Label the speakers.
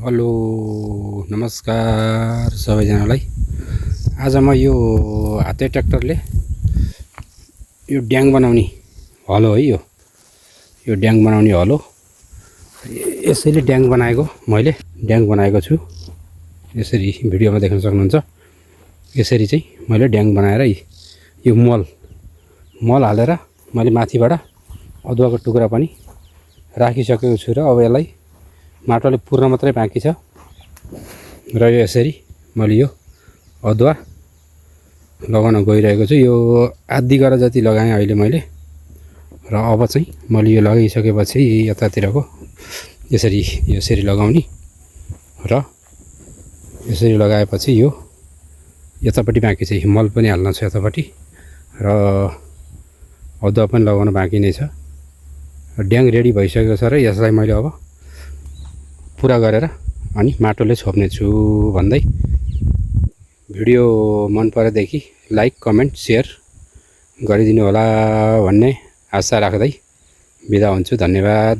Speaker 1: Hello नमस्कार सबैजनालाई। आज म यो हाते ट्र्याक्टरले यो ड्याङ बनाउने हलो है, यो ड्याङ बनाउने हलो। यसैले ड्याङ बनाएको, मैले ड्याङ बनाएको छु। यसरी भिडियोमा देख्न सक्नुहुन्छ। यसरी चाहिँ मैले ड्याङ बनाएर यो मल हालेर मैले माथिबाट अदुवाको टुक्रा पनि राखिसकेको छु र अब यसलाई माटोले पुर्न मात्रै बाँकी छ। र यो यसरी मैले यो अदुवा लगाउन गइरहेको छु। यो आधी गरेर जति लगाएँ अहिले मैले, र अब चाहिँ मैले यो लगाइसकेपछि यतातिरको यसरी लगाउने र यसरी लगाएपछि यो यतापट्टि बाँकी छ। मल पनि हाल्न छ यतापट्टि र अदुवा पनि लगाउन बाँकी नै छ। ड्याङ रेडी भइसकेको छ र यसलाई मैले अब पुरा गरेर अनि माटोले छोप्ने छु भन्दै भिडियो मन परेदेखि लाइक कमेन्ट सेयर गरिदिनु होला भन्ने आशा राख्दै बिदा हुन्छु। धन्यवाद।